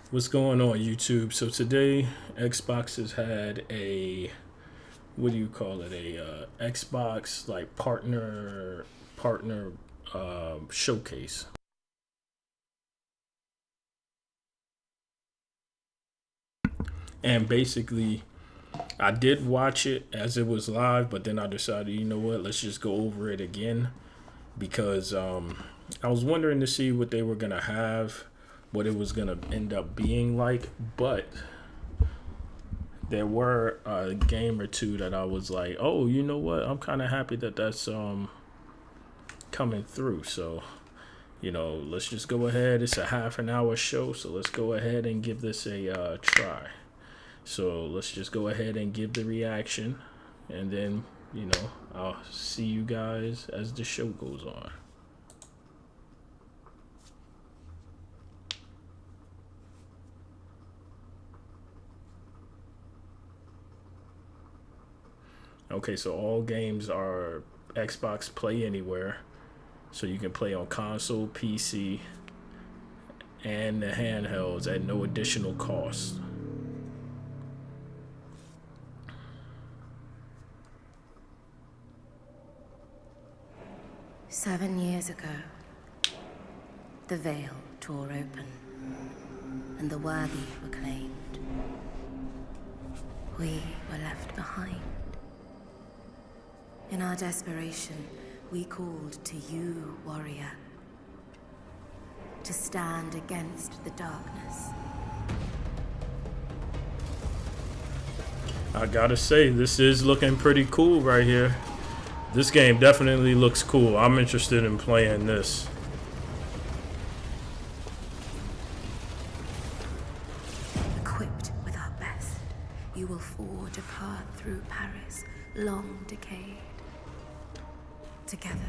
What's going on, YouTube? So today, Xbox has had a what do you call it? Xbox like partner showcase, and basically, I did watch it as it was live, but then I decided, you know what? Let's just go over it again because I was wondering to see what they were gonna have, what it was gonna end up being like, but there were a game or two that I was like, oh, you know what? I'm kind of happy that that's coming through. So, let's just go ahead. It's a half an hour show, so let's go ahead and give this a try. So let's just go ahead and give the reaction, and then I'll see you guys as the show goes on. Okay, so all games are Xbox Play Anywhere. So you can play on console, PC, and the handhelds at no additional cost. 7 years ago, the veil tore open, and the worthy were claimed. We were left behind. In our desperation, we called to you, warrior, to stand against the darkness. I gotta say, this is looking pretty cool right here. This game definitely looks cool. I'm interested in playing this. Equipped with our best, you will forge a path through Paris, long decayed. Together,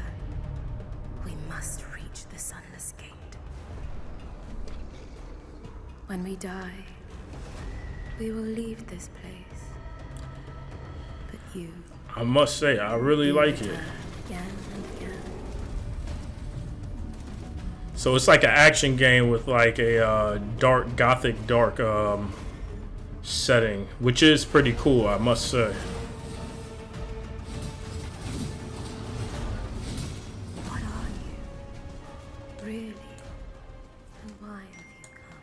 we must reach the sunless gate. When we die, we will leave this place. But you, I must say, I really like it. Again and again. So it's like an action game with like a dark, gothic, dark setting, which is pretty cool, I must say. What are you, really? And why have you come?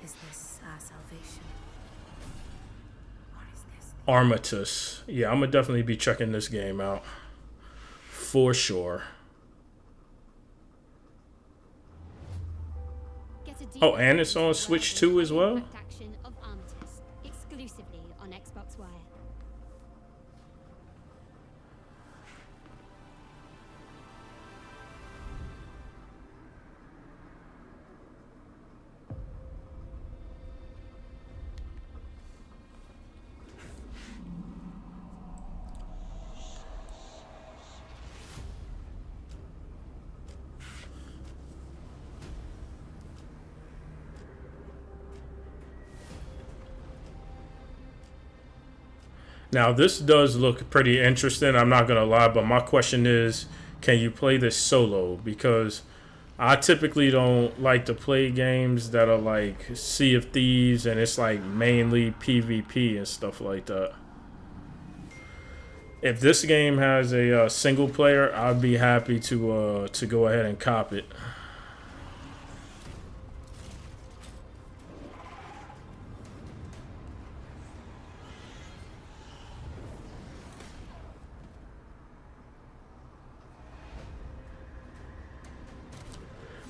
Is this our salvation? Or is this... Armatus. Yeah, I'm gonna definitely be checking this game out. For sure. Oh, and it's on Switch 2 as well? Action of Armatus, exclusively on Xbox Wire. Now, this does look pretty interesting, I'm not gonna lie, but my question is, can you play this solo? Because I typically don't like to play games that are like Sea of Thieves and it's like mainly PvP and stuff like that. If this game has a single player, I'd be happy to go ahead and cop it.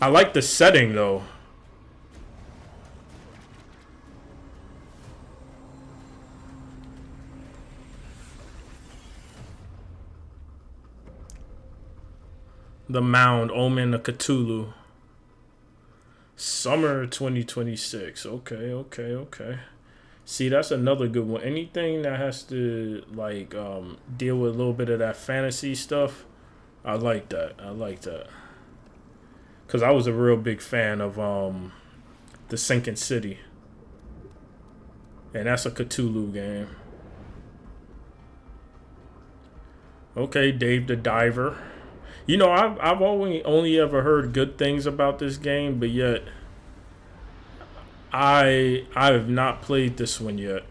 I like the setting though. The Mound, Omen of Cthulhu. Summer 2026. Okay. See, that's another good one. Anything that has to like deal with a little bit of that fantasy stuff, I like that. Cause I was a real big fan of The Sinking City. And that's a Cthulhu game. Okay, Dave the Diver. You know, I've only ever heard good things about this game, but yet I have not played this one yet.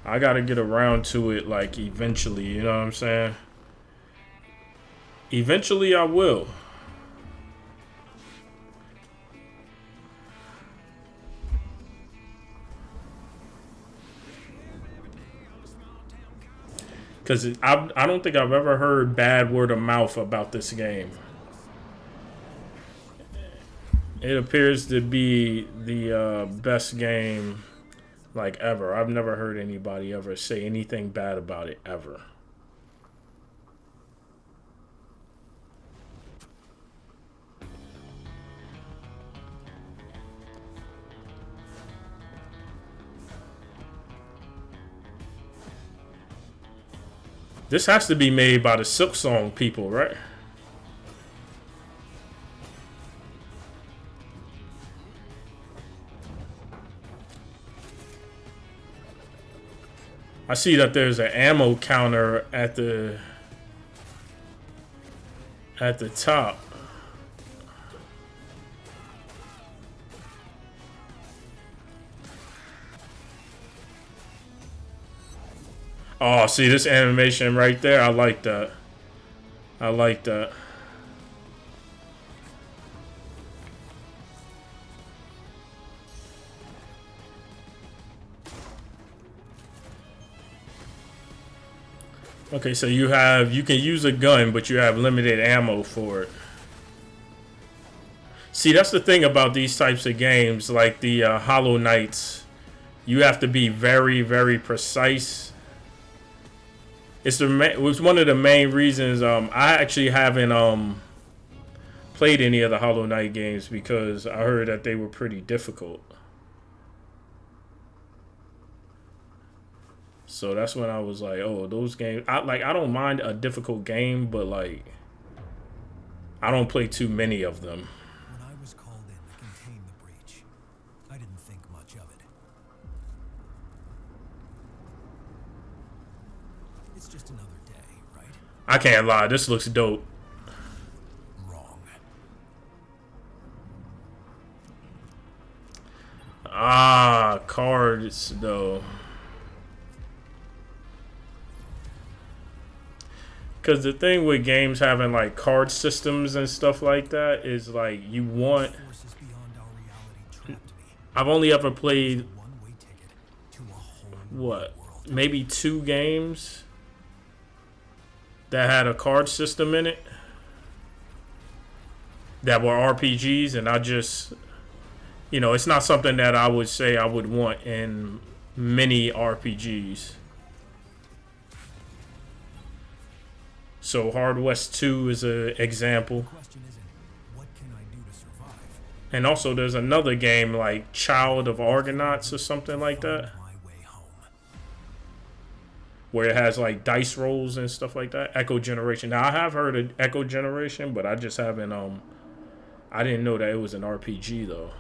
I gotta get around to it like eventually, you know what I'm saying? Eventually I will. Because I don't think I've ever heard bad word of mouth about this game. It appears to be the best game like ever. I've never heard anybody ever say anything bad about it ever. This has to be made by the Silksong people, right? I see that there's an ammo counter at the top. Oh, see this animation right there? I like that. I like that. Okay, so you can use a gun, but you have limited ammo for it. See, that's the thing about these types of games, like the Hollow Knights. You have to be very, very precise. It was one of the main reasons I actually haven't played any of the Hollow Knight games because I heard that they were pretty difficult. So that's when I was like, oh, those games. I don't mind a difficult game, but like I don't play too many of them. When I was called in to contain the breach, I didn't think much of it. It's just another day, right? I can't lie, this looks dope. Wrong. Ah, cards though. Because the thing with games having like card systems and stuff like that is like you want. Forces beyond our reality trapped me. I've only ever played One-way ticket to a whole what, world. maybe 2 games that had a card system in it that were RPGs, and I just, it's not something that I would say I would want in many RPGs. So Hard West 2 is an example. The question isn't, what can I do to survive? And also there's another game like Child of Argonauts or something like that, My way home. where it has like dice rolls and stuff like that. Echo Generation. Now I have heard of Echo Generation, but I just haven't I didn't know that it was an RPG though.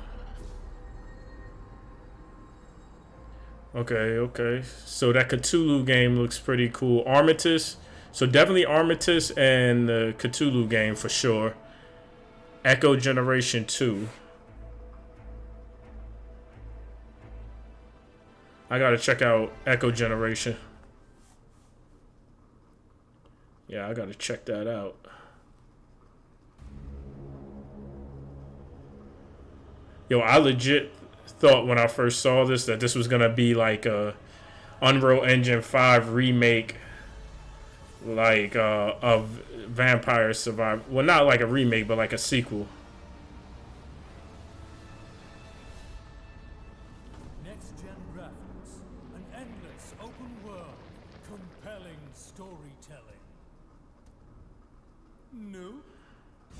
Okay. So that Cthulhu game looks pretty cool. Armistice. So definitely Armistice and the Cthulhu game for sure. Echo Generation 2. I gotta check out Echo Generation. Yeah, I gotta check that out. Yo, I legit thought when I first saw this that this was gonna be like a Unreal Engine 5 remake, like of Vampire Survivor. Well, not like a remake, but like a sequel. Next-gen graphics, an endless open world, compelling storytelling. No?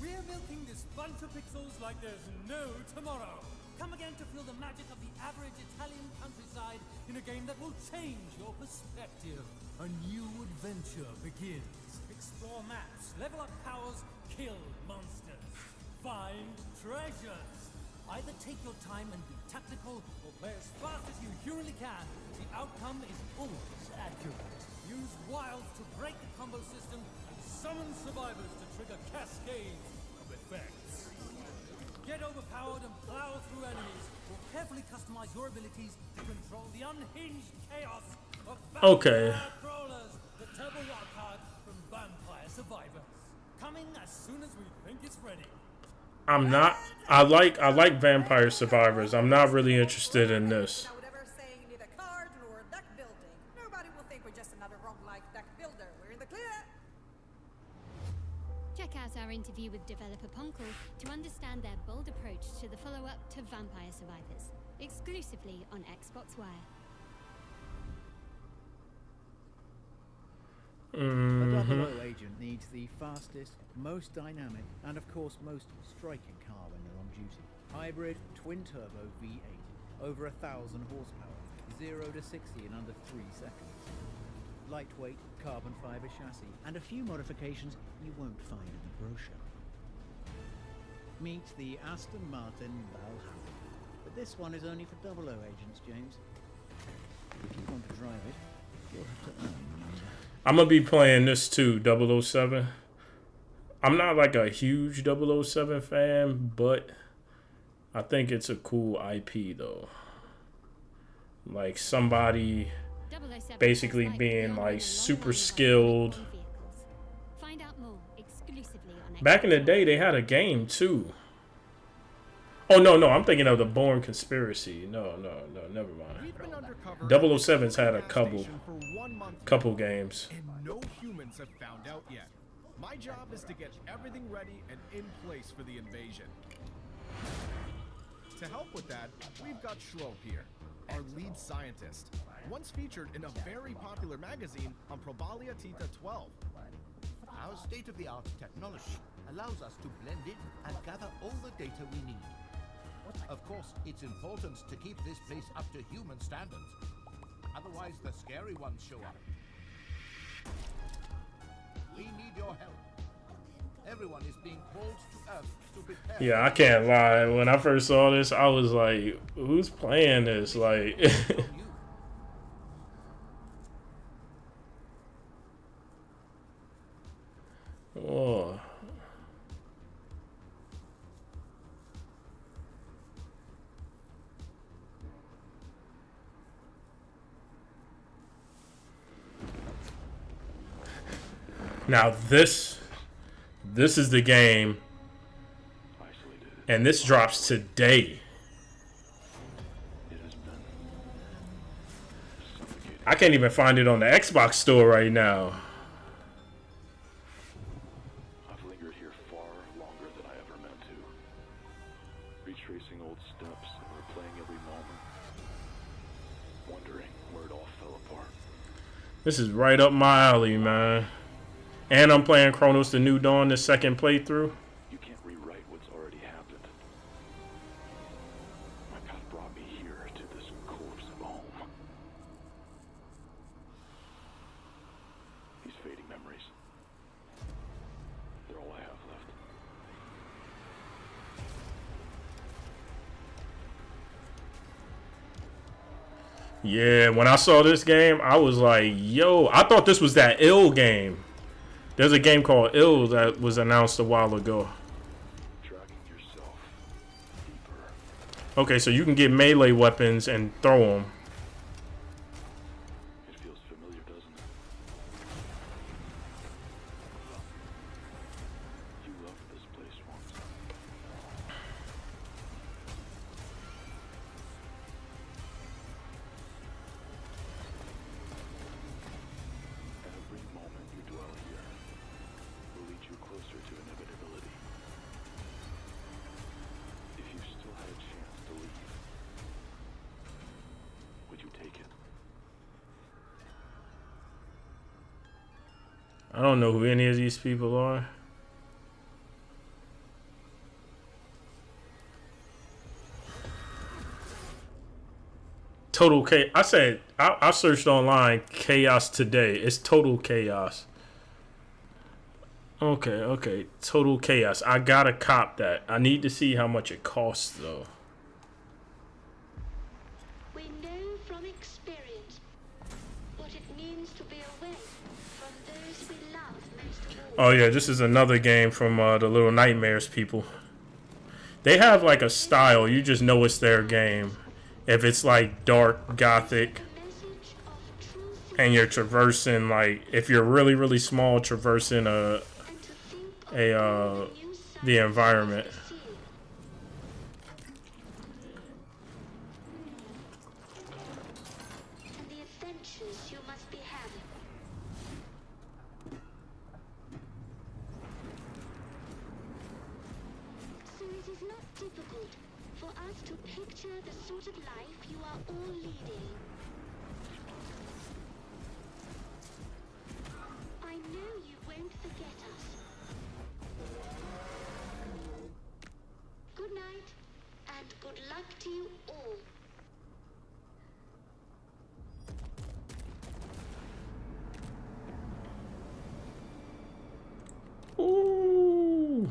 We're milking this bunch of pixels like there's no tomorrow. Come again to feel the magic of the average Italian countryside in a game that will change your perspective. A new adventure begins. Explore maps, level up powers, kill monsters, find treasures. Either take your time and be tactical, or play as fast as you humanly can. The outcome is always accurate. Use wilds to break the combo system and summon survivors to trigger cascades of effects. Get overpowered and plow through enemies, or carefully customize your abilities to control the unhinged chaos of Okay. vampire crawlers, the turbo wild card from Vampire Survivors. Coming as soon as we think it's ready. I'm not. I like Vampire Survivors. I'm not really interested in this. Whatever saying you need a card or a deck building. Nobody will think we're just another roguelike deck builder. We're in the clear. Check out our interview with developer Punkle to understand their bold approach to the follow-up to Vampire Survivors, exclusively on Xbox Wire. A 00 agent needs the fastest, most dynamic, and of course most striking car when they're on duty. Hybrid twin-turbo V8, over 1,000 horsepower, 0 to 60 in under 3 seconds. Lightweight carbon fiber chassis, and a few modifications you won't find in the brochure. Meet the Aston Martin Valhalla. But this one is only for 00 agents, James. If you want to drive it, you'll have to earn the number. I'm gonna be playing this too, 007. I'm not like a huge 007 fan, but I think it's a cool IP though. Like somebody 007 basically has being beyond like the super long line of skilled. vehicles. Find out more exclusively on Back in the Xbox day, they had a game too. Oh no, I'm thinking of the Bourne Conspiracy. No, never mind. We've been undercover 007's had a gas couple station for 1 month couple games. and no humans have found out yet. My job is to get everything ready and in place for the invasion. To help with that, we've got Schlope here, our lead scientist, once featured in a very popular magazine on Probalia Tita 12. Our state-of-the-art technology allows us to blend in and gather all the data we need. Of course, it's important to keep this place up to human standards. Otherwise, the scary ones show up. We need your help. Everyone is being called to Earth to prepare. Yeah, I can't lie. When I first saw this, I was like, "Who's playing this?" Like, oh. Now this is the game, and this drops today. I can't even find it on the Xbox store right now. I've lingered here far longer than I ever meant to, retracing old steps and replaying every moment, wondering where it all fell apart. This is right up my alley, man. And I'm playing Chronos: The New Dawn, the second playthrough. You can't rewrite what's already happened. My path brought me here to this corpse of home. These fading memories. They're all I have left. Yeah, when I saw this game, I was like, yo, I thought this was that Ill game. There's a game called Ill that was announced a while ago. Tracking yourself deeper. Okay, so you can get melee weapons and throw them. It feels familiar, doesn't it? You loved this place once. Every moment you dwell here will lead you closer to inevitability. If you still had a chance to leave, would you take it? I don't know who any of these people are. Total chaos. I said, I searched online chaos today. It's total chaos. Okay. Total chaos. I gotta cop that. I need to see how much it costs though. We know from experience what it means to be away from those we love most of all. Oh yeah, this is another game from the Little Nightmares people. They have like a style. You just know it's their game. if it's like dark gothic and you're traversing, like if you're really small, traversing the environment. And the adventures you must be having. So it is not difficult for us to picture the sort of life you are all leading. I know you won't forget us. Good night, and good luck to you all. Ooh.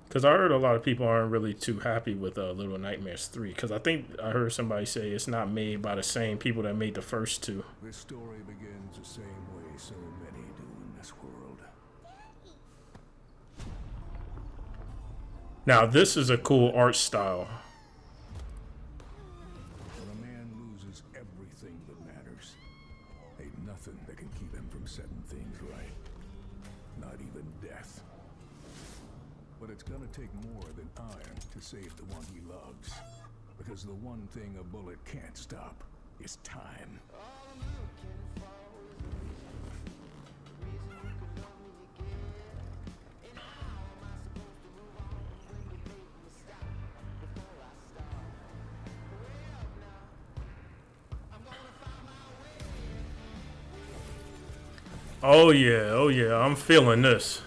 Because I heard a lot of people aren't really too happy with Little Nightmares 3. Because I think I heard somebody say it's not made by the same people that made the first two. This story begins the same way so many do in this world. Now, this is a cool art style. When a man loses everything that matters, ain't nothing that can keep him from setting things right. Not even death. But it's gonna take more than iron to save the one he loves. Because the one thing a bullet can't stop is time. Oh yeah, I'm feeling this.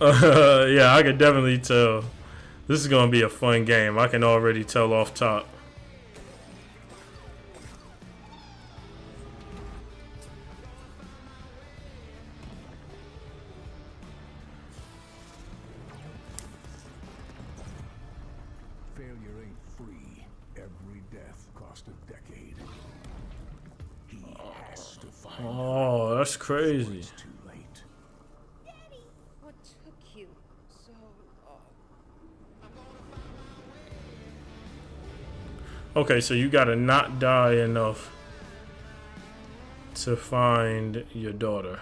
Yeah, I can definitely tell. This is gonna be a fun game. I can already tell off top. Failure ain't free. Every death cost a decade. He has to find Oh, that's crazy. it's too late. What took you so long? Okay, so you gotta not die enough to find your daughter.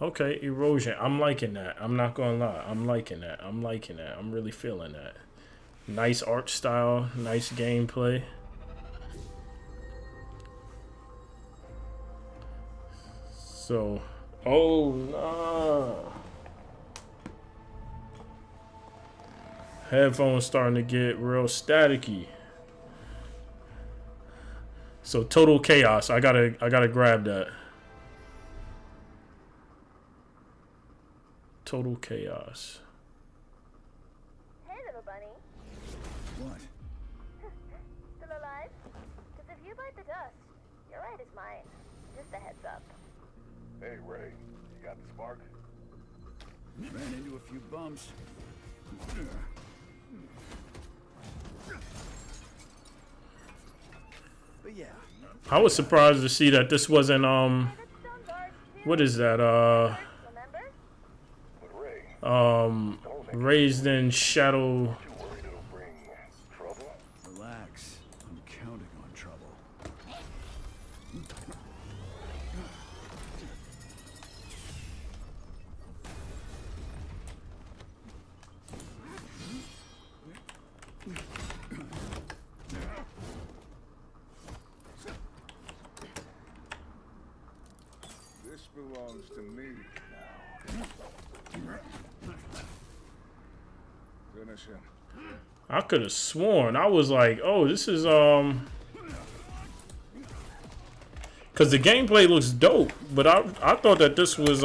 Okay, erosion. I'm liking that. I'm not gonna lie. I'm liking that. I'm liking that. I'm really feeling that. Nice art style. Nice gameplay. So, oh no. Headphones starting to get real staticky. So total chaos. I gotta grab that. Total chaos. Hey, little bunny. What? Still alive? Because if you bite the dust, your right is mine. Just a heads up. Hey, Ray, you got the spark? Ran into a few bumps. But yeah. I was surprised to see that this wasn't what is that raised in shadow. Relax. I'm counting on trouble. This belongs to me now. Finish him. I could have sworn I was like, oh, this is because the gameplay looks dope, but I thought that this was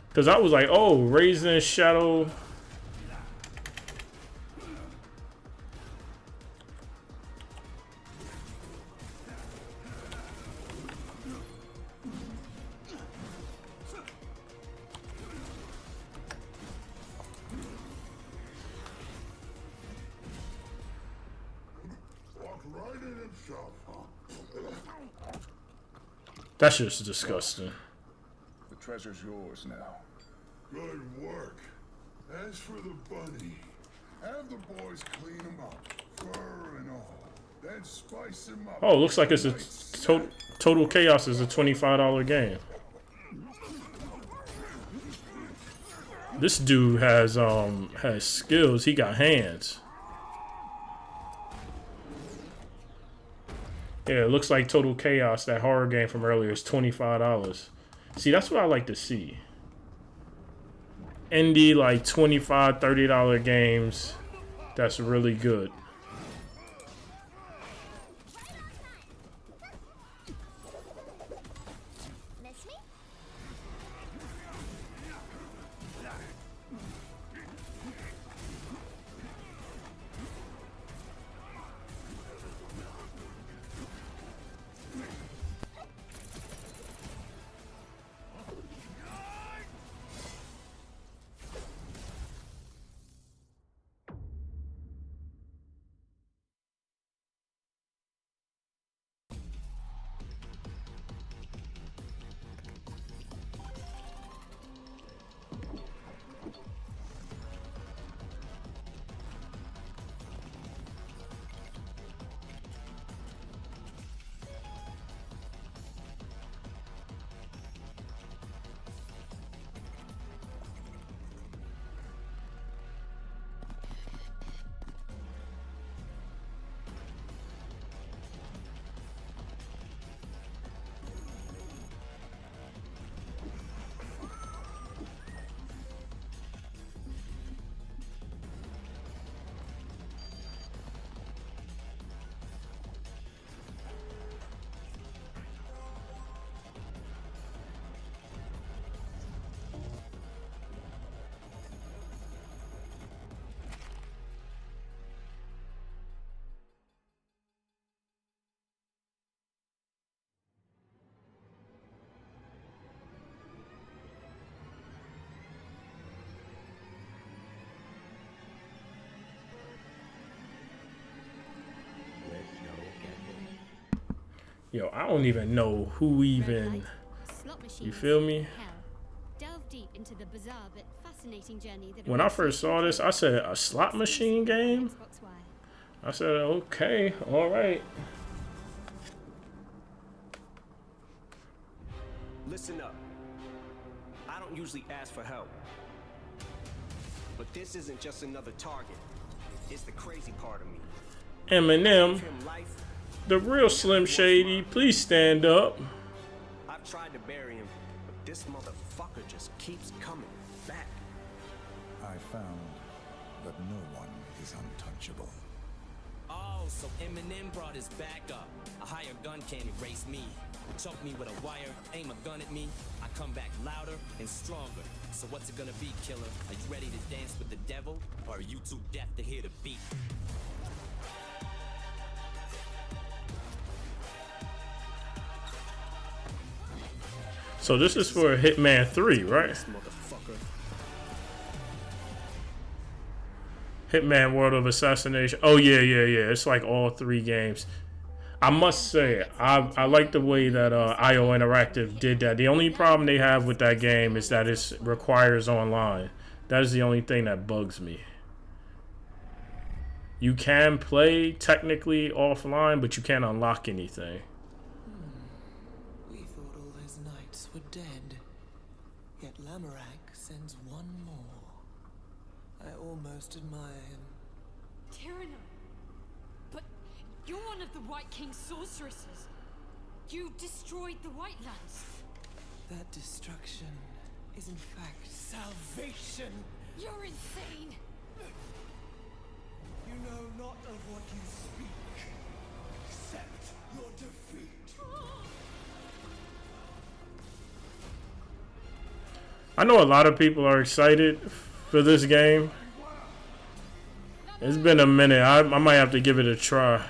because I was like, oh, raised in shadow. Qrider himself, huh? That's just disgusting. The treasure's yours now. Good work. As for the bunny, have the boys clean him up, fur and all. Then spice him up. Oh, looks like it's a Total Chaos is a $25 game. This dude has skills. He got hands. Yeah, it looks like Total Chaos, that horror game from earlier, is $25. See, that's what I like to see. Indie, like $25, $30 games. That's really good. Yo, I don't even know who even. You feel me? Delve deep into the bizarre but fascinating journey that When I first saw this, I said, a slot machine game? I said, okay, all right. Listen up. I don't usually ask for help. But this isn't just another target. It's the crazy part of me. Eminem, the real Slim Shady, please stand up. I've tried to bury him, but this motherfucker just keeps coming back. I found that no one is untouchable. Oh, so Eminem brought his back up. A higher gun can't erase me. Choke me with a wire, aim a gun at me. I come back louder and stronger. So what's it gonna be, killer? Are you ready to dance with the devil? Or are you too deaf to hear the beat? So this is for Hitman 3, right? Hitman World of Assassination. Oh, yeah. It's like all 3 games. I must say, I like the way that IO Interactive did that. The only problem they have with that game is that it requires online. That is the only thing that bugs me. You can play technically offline, but you can't unlock anything. We thought all those knights were dead. Yet Lamorak sends one more. I almost admire him. Tyranno! But you're one of the White King's sorceresses. You destroyed the White Lands. That destruction is in fact salvation. You're insane! You know not of what you speak. Accept your defeat. I know a lot of people are excited for this game. It's been a minute. I might have to give it a try.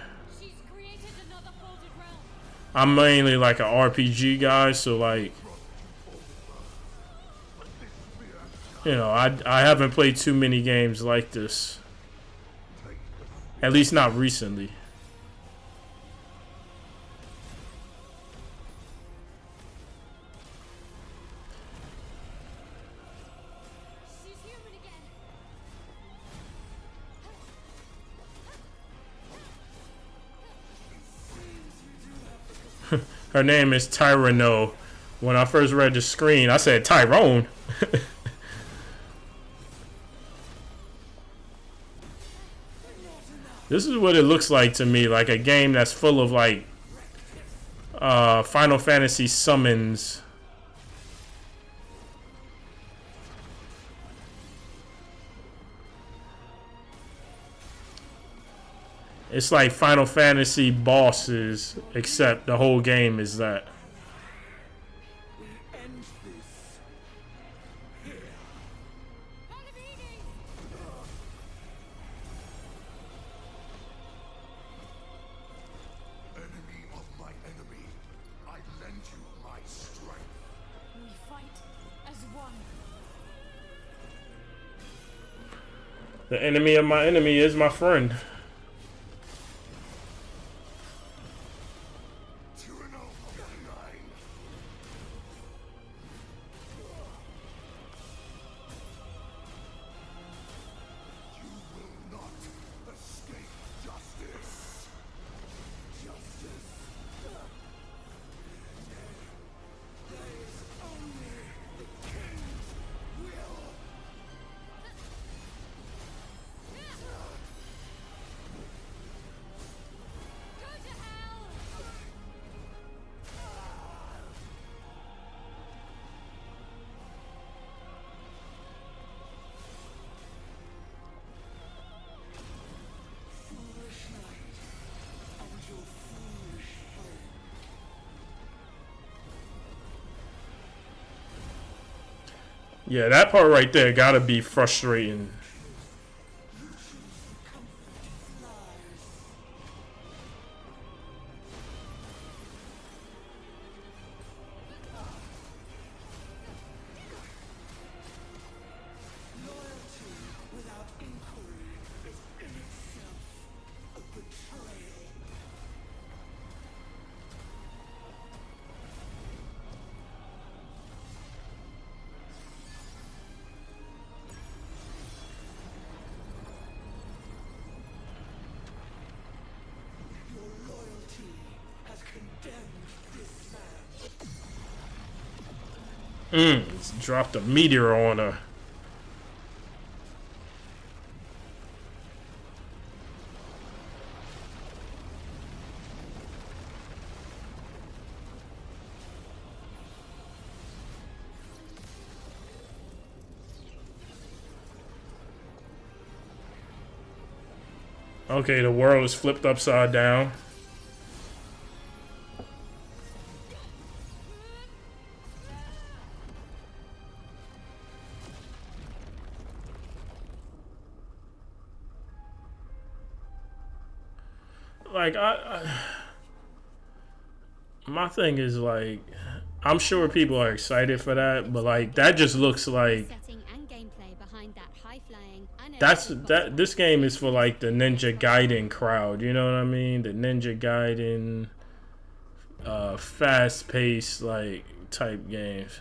I'm mainly like an RPG guy, so like, you know, I haven't played too many games like this. At least not recently. Her name is Tyrano. When I first read the screen, I said Tyrone. This is what it looks like to me, like a game that's full of like Final Fantasy summons. It's like Final Fantasy bosses, except the whole game is that. Enemy of my enemy, I lend you my strength. We fight as one. The enemy of my enemy is my friend. Yeah, that part right there gotta be frustrating. Dropped a meteor on her. Okay, the world is flipped upside down. Like my thing is like, I'm sure people are excited for that, but like that just looks like this game is for like the Ninja Gaiden crowd, you know what I mean? The Ninja Gaiden fast-paced like type games.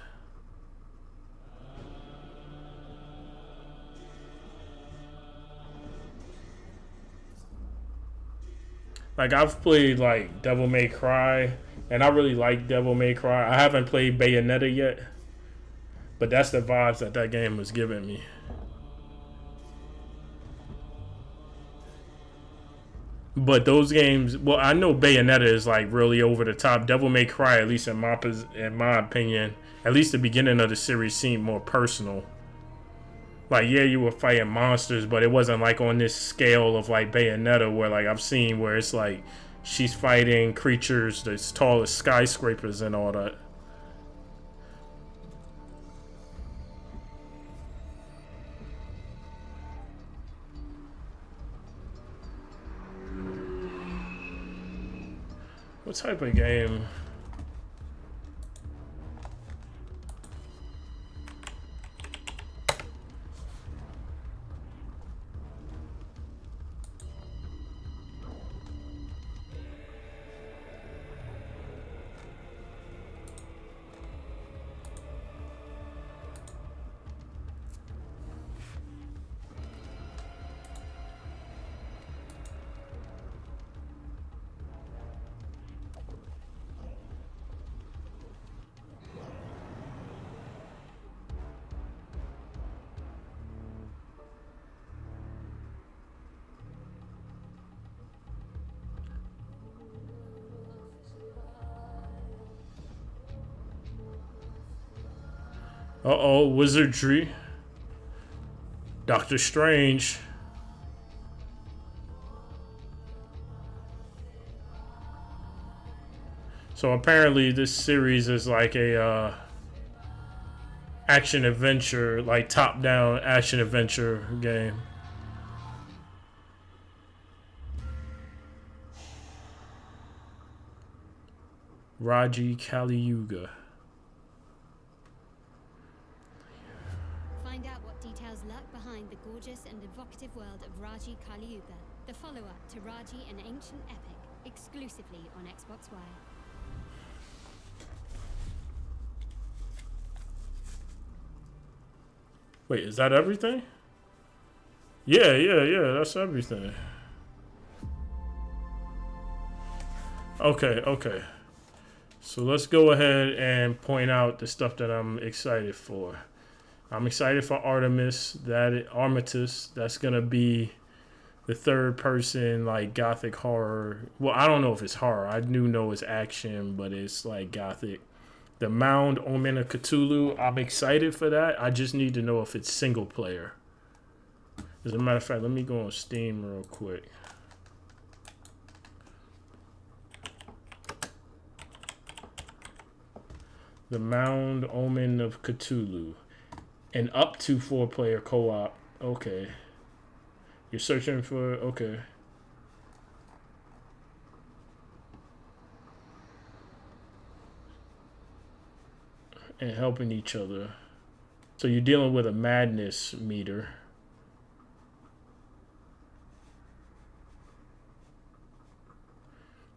Like I've played like Devil May Cry, and I really like Devil May Cry. I haven't played Bayonetta yet, but that's the vibes that that game was giving me. But those games, well, I know Bayonetta is like really over the top. Devil May Cry, at least in my opinion, at least the beginning of the series seemed more personal. Like, yeah, you were fighting monsters, but it wasn't like on this scale of like Bayonetta, where like I've seen where it's like she's fighting creatures that's tall as skyscrapers and all that. What type of game? Uh-oh, wizardry. Doctor Strange. So apparently this series is like a action adventure, like top-down action adventure game. Raji Kaliyuga. Find out what details lurk behind the gorgeous and evocative world of Raji Kaliyuga, the follow-up to Raji, an ancient epic, exclusively on Xbox One. Wait, is that everything? Yeah, that's everything. Okay. So let's go ahead and point out the stuff that I'm excited for. I'm excited for Armistice. That's gonna be the third person like gothic horror. Well, I don't know if it's horror. I do know it's action, but it's like gothic. The Mound Omen of Cthulhu. I'm excited for that. I just need to know if it's single player. As a matter of fact, let me go on Steam real quick. The Mound Omen of Cthulhu. An up to 4-player co-op. Okay. You're searching for... Okay. And helping each other. So you're dealing with a madness meter.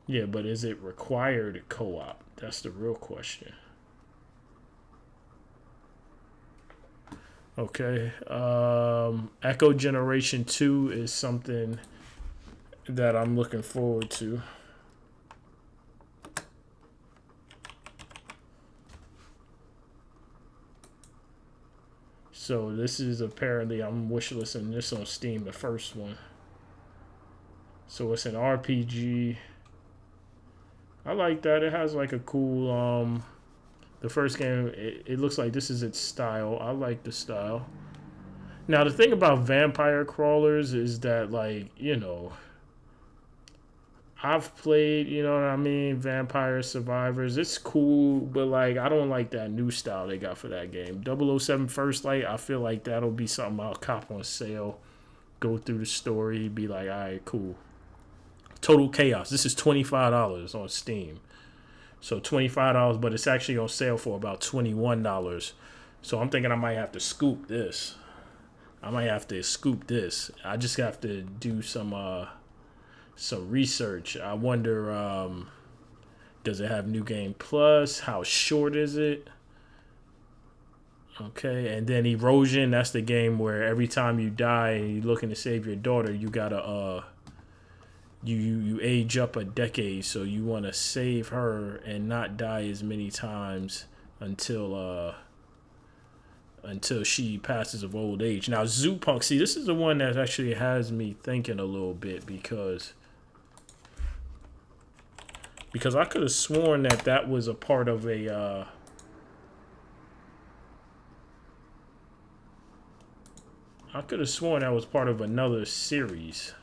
Yeah, but is it required co-op? That's the real question. Okay. Echo Generation 2 is something that I'm looking forward to. So this is apparently, I'm wishlisting this on Steam, the first one. So it's an RPG. I like that. It has like a cool, the first game, it looks like this is its style. I like the style. Now, the thing about vampire crawlers is that, like, you know, I've played, you know what I mean, Vampire Survivors. It's cool, but, like, I don't like that new style they got for that game. 007 First Light, I feel like that'll be something I'll cop on sale, go through the story, be like, all right, cool. Total Chaos. This is $25 on Steam. So $25, but it's actually on sale for about $21. So I'm thinking I might have to scoop this. I just have to do some research. I wonder, does it have New Game Plus? How short is it? Okay, and then Erosion. That's the game where every time you die and you're looking to save your daughter, you gotta you age up a decade, so you want to save her and not die as many times until she passes of old age. Now, Zoopunk, see, this is the one that actually has me thinking a little bit because I could have sworn that was a part of a I could have sworn that was part of another series.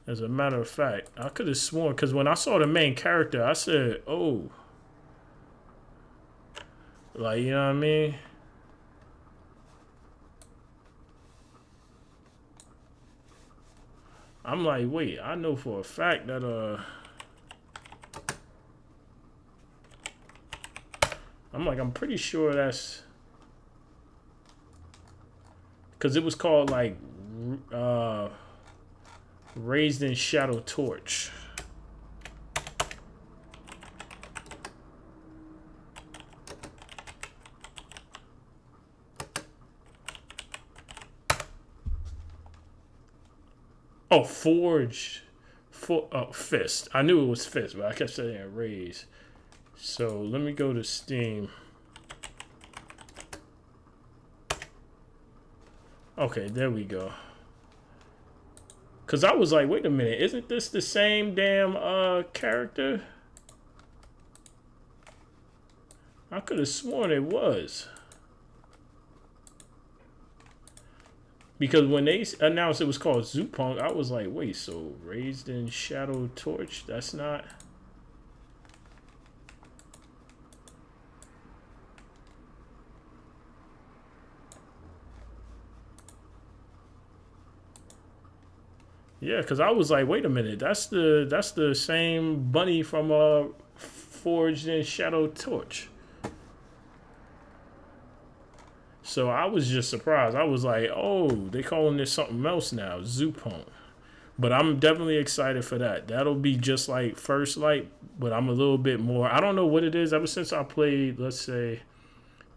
As a matter of fact, I could have sworn, because when I saw the main character, I said, oh. Like, you know what I mean? I'm like, wait, I know for a fact that, I'm pretty sure that's, because it was called, like, Raised in Shadow Torch. Oh, Forge. Fist. I knew it was Fist, but I kept saying Raise. So let me go to Steam. Okay, there we go. Because I was like, wait a minute, isn't this the same damn character? I could have sworn it was. Because when they announced it was called Zoopunk, I was like, wait, so Raised in Shadow Torch? That's not... Yeah, because I was like, wait a minute, that's the same bunny from Forged in Shadow Torch. So I was just surprised. I was like, oh, they calling this something else now, Zoopunk. But I'm definitely excited for that. That'll be just like First Light, but I'm a little bit more. I don't know what it is. Ever since I played, let's say,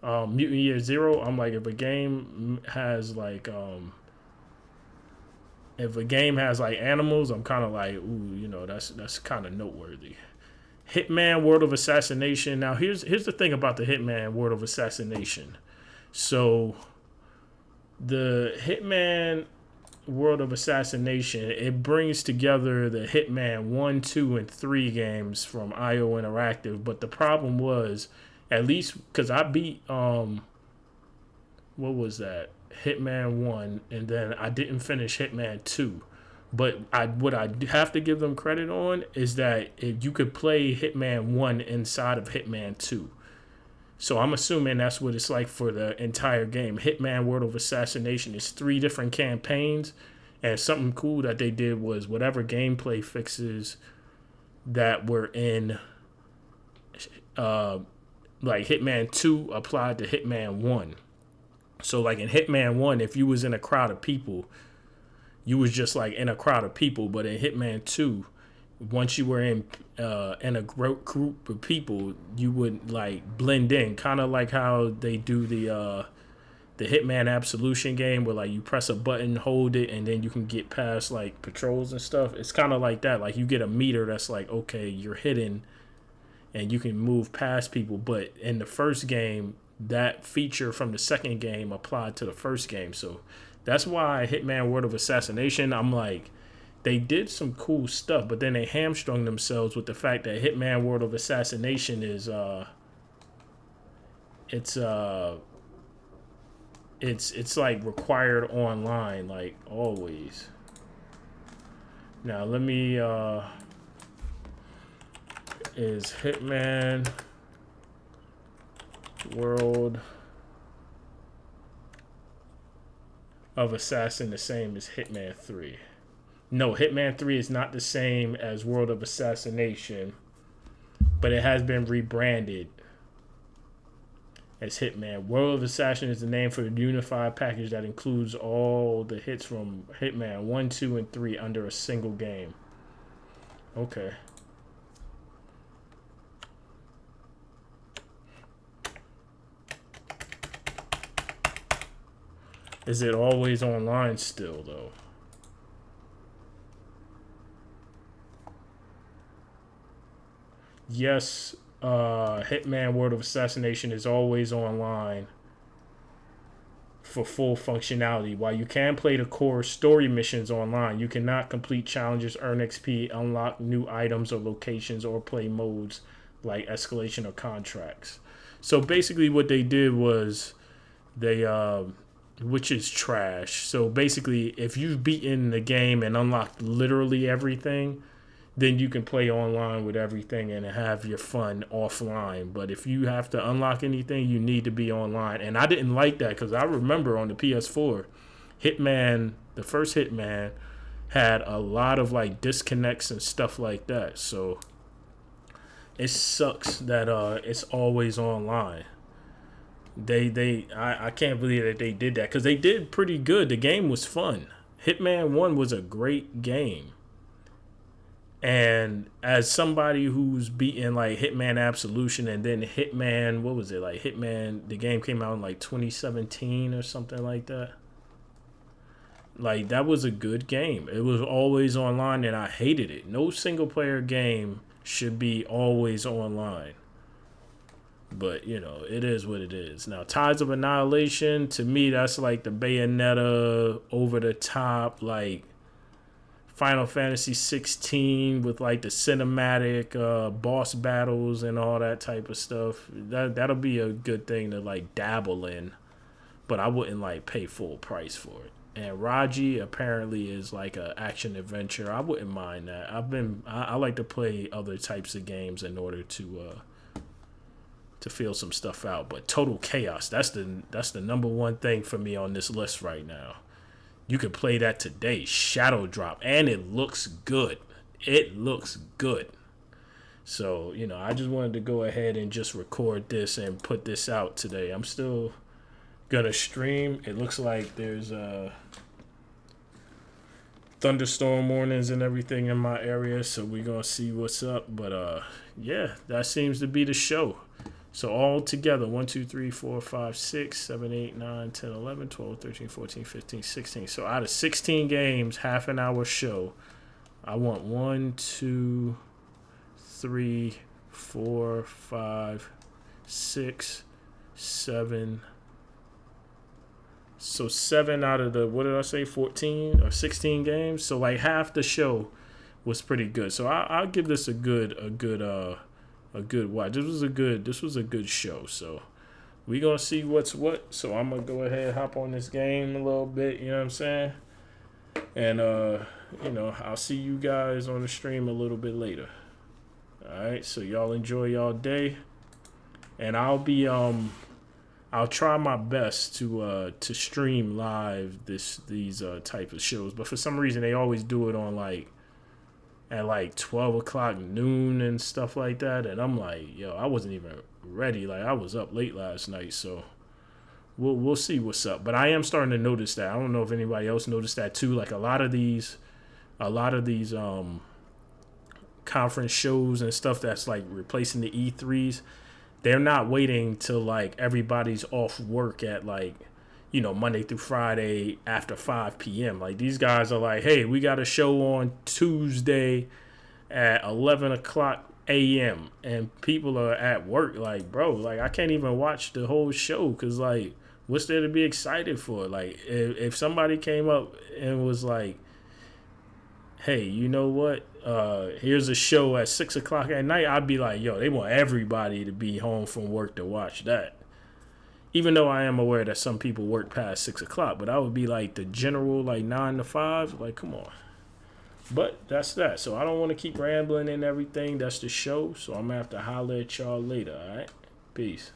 Mutant Year Zero, I'm like, if a game has like animals, I'm kind of like, ooh, you know, that's kind of noteworthy. Hitman World of Assassination. Now here's the thing about the Hitman World of Assassination. So the Hitman World of Assassination, it brings together the Hitman 1, 2, and 3 games from IO Interactive. But the problem was, at least because I beat what was that? Hitman 1, and then I didn't finish Hitman 2. But what I have to give them credit on is that you could play Hitman 1 inside of Hitman 2. So I'm assuming that's what it's like for the entire game. Hitman World of Assassination is 3 different campaigns. And something cool that they did was whatever gameplay fixes that were in like Hitman 2 applied to Hitman 1. So like in Hitman 1, if you was in a crowd of people, you was just like in a crowd of people. But in Hitman 2, once you were in a group of people, you would like blend in, kind of like how they do the Hitman Absolution game, where like you press a button, hold it, and then you can get past like patrols and stuff. It's kind of like that. Like you get a meter that's like, okay, you're hidden, and you can move past people. But in the first game, that feature from the second game applied to the first game. So that's why Hitman World of Assassination, I'm like, they did some cool stuff, but then they hamstrung themselves with the fact that Hitman World of Assassination is it's like required online, like always. Now let me is Hitman World of Assassin the same as Hitman 3? No, Hitman 3 is not the same as World of Assassination, but it has been rebranded as Hitman. World of Assassin is the name for the unified package that includes all the hits from Hitman 1, 2, and 3 under a single game. Okay. Is it always online still, though? Yes, Hitman World of Assassination is always online for full functionality. While you can play the core story missions online, you cannot complete challenges, earn XP, unlock new items or locations, or play modes like escalation or contracts. So basically what they did was they which is trash. So basically if you've beaten the game and unlocked literally everything, then you can play online with everything and have your fun offline. But if you have to unlock anything, you need to be online. And I didn't like that because I remember on the PS4, Hitman, the first Hitman, had a lot of like disconnects and stuff like that. So it sucks that it's always online. I can't believe that they did that because they did pretty good. The game was fun. Hitman 1 was a great game. And as somebody who's beaten like Hitman Absolution and then Hitman, what was it? Like Hitman, the game came out in like 2017 or something like that. Like that was a good game. It was always online and I hated it. No single player game should be always online. But, you know, it is what it is. Now, Tides of Annihilation, to me, that's like the Bayonetta over the top, like Final Fantasy 16 with like the cinematic boss battles and all that type of stuff. That'll be a good thing to like dabble in, but I wouldn't like pay full price for it. And Raji apparently is like a action adventure. I wouldn't mind that. I like to play other types of games in order to feel some stuff out. But Total Chaos, that's the number one thing for me on this list right now. You could play that today, Shadow Drop, and it looks good. It looks good. So, you know, I just wanted to go ahead and just record this and put this out today. I'm still gonna stream. It looks like there's thunderstorm warnings and everything in my area, so we're gonna see what's up. But yeah, that seems to be the show. So all together, 1, 2, 3, 4, 5, 6, 7, 8, 9, 10, 11, 12, 13, 14, 15, 16. So out of 16 games, half an hour show, I want 1, 2, 3, 4, 5, 6, 7. So 7 out of the, what did I say, 14 or 16 games? So like half the show was pretty good. So I'll give this a good watch. This was a good show. So we gonna see what's what. So I'm gonna go ahead and hop on this game a little bit, you know what I'm saying? And you know, I'll see you guys on the stream a little bit later. Alright, so y'all enjoy y'all day. And I'll try my best to stream live these type of shows. But for some reason they always do it on at like 12 o'clock noon and stuff like that, and I'm like, yo, I wasn't even ready. Like I was up late last night, so we'll see what's up. But I am starting to notice that. I don't know if anybody else noticed that too. Like a lot of these conference shows and stuff that's like replacing the E3s, they're not waiting till like everybody's off work at like, you know, Monday through Friday after 5 p.m. Like these guys are like, hey, we got a show on Tuesday at 11 o'clock a.m. and people are at work. Like, bro, like I can't even watch the whole show because like, what's there to be excited for? Like if somebody came up and was like, hey, you know what? Here's a show at 6 o'clock at night. I'd be like, yo, they want everybody to be home from work to watch that. Even though I am aware that some people work past 6 o'clock, but I would be like the general, like 9 to 5. Like, come on. But that's that. So I don't want to keep rambling and everything. That's the show. So I'm going to have to holler at y'all later. All right. Peace.